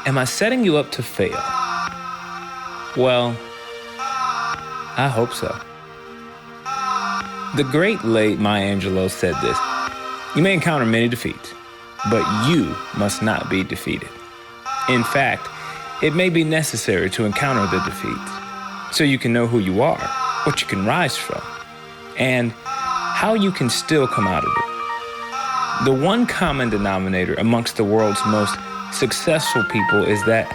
Am I setting you up to fail? Well, I hope so. The great late Maya Angelou said this: "You may encounter many defeats, but you must not be defeated." In fact, it may be necessary to encounter the defeats so you can know who you are, what you can rise from, and how you can still come out of it. The one common denominator amongst the world's most successful people is that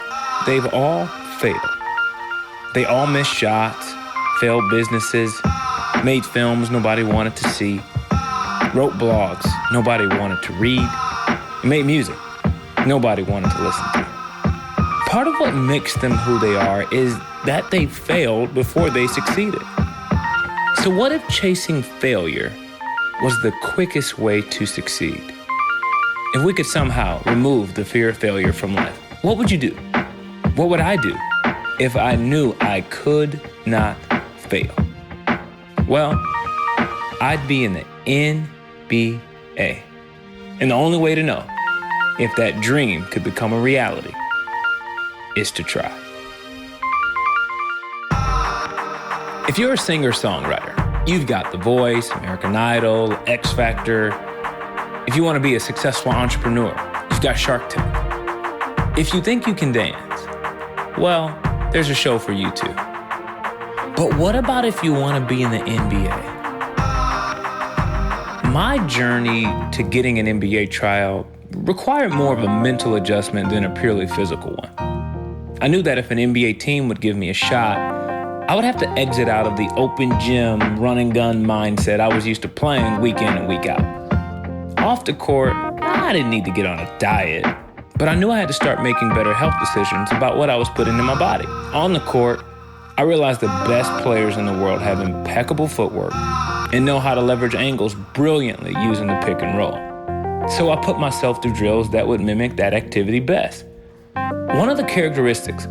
they've all failed. They all missed shots, failed businesses, made films nobody wanted to see, wrote blogs nobody wanted to read, and made music nobody wanted to listen to. Part of what makes them who they are is that they failed before they succeeded. So what if chasing failure was the quickest way to succeed? If we could somehow remove the fear of failure from life, what would you do? What would I do if I knew I could not fail? Well, I'd be in the NBA. And the only way to know if that dream could become a reality is to try. If you're a singer-songwriter, you've got The Voice, American Idol, X Factor. If you want to be a successful entrepreneur, you've got Shark Tank. If you think you can dance, well, there's a show for you too. But what about if you want to be in the NBA? My journey to getting an NBA tryout required more of a mental adjustment than a purely physical one. I knew that if an NBA team would give me a shot, I would have to exit out of the open gym, run and gun mindset I was used to playing week in and week out. Off the court, I didn't need to get on a diet, but I knew I had to start making better health decisions about what I was putting in my body. On the court, I realized the best players in the world have impeccable footwork and know how to leverage angles brilliantly using the pick and roll. So I put myself through drills that would mimic that activity best. One of the characteristics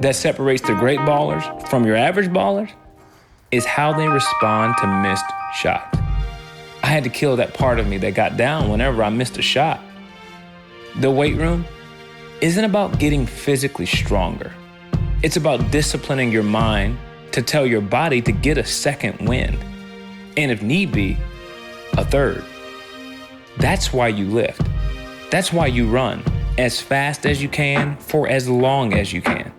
that separates the great ballers from your average ballers is how they respond to missed shots. I had to kill that part of me that got down whenever I missed a shot. The weight room isn't about getting physically stronger. It's about disciplining your mind to tell your body to get a second wind, and if need be, a third. That's why you lift. That's why you run as fast as you can for as long as you can.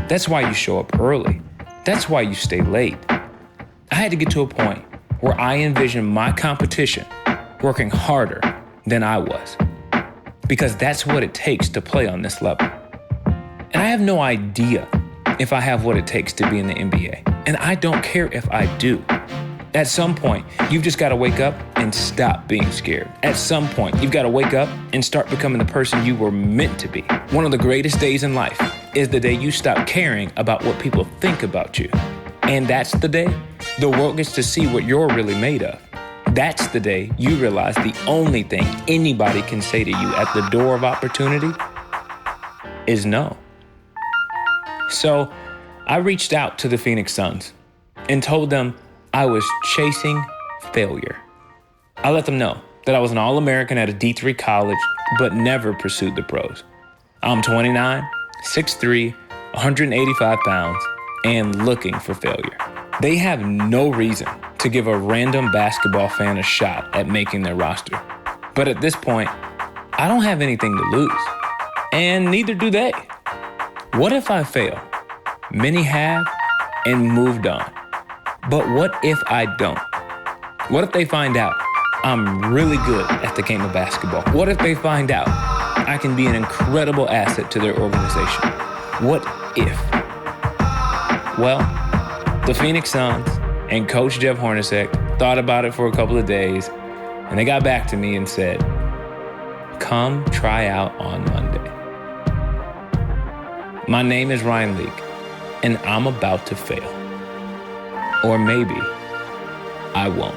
That's why you show up early. That's why you stay late. I had to get to a point where I envisioned my competition working harder than I was, because that's what it takes to play on this level. And I have no idea if I have what it takes to be in the NBA, and I don't care if I do. At some point, you've just got to wake up and stop being scared. At some point, you've got to wake up and start becoming the person you were meant to be. One of the greatest days in life is the day you stop caring about what people think about you. And that's the day the world gets to see what you're really made of. That's the day you realize the only thing anybody can say to you at the door of opportunity is no. So I reached out to the Phoenix Suns and told them I was chasing failure. I let them know that I was an All-American at a D3 college, but never pursued the pros. I'm 29, 6'3", 185 pounds, and looking for failure. They have no reason to give a random basketball fan a shot at making their roster. But at this point, I don't have anything to lose, and neither do they. What if I fail? Many have and moved on. But what if I don't? What if they find out I'm really good at the game of basketball? What if they find out I can be an incredible asset to their organization? What if? Well, the Phoenix Suns and Coach Jeff Hornacek thought about it for a couple of days, and they got back to me and said, "Come try out on Monday." My name is Ryan Leak, and I'm about to fail. Or maybe I won't.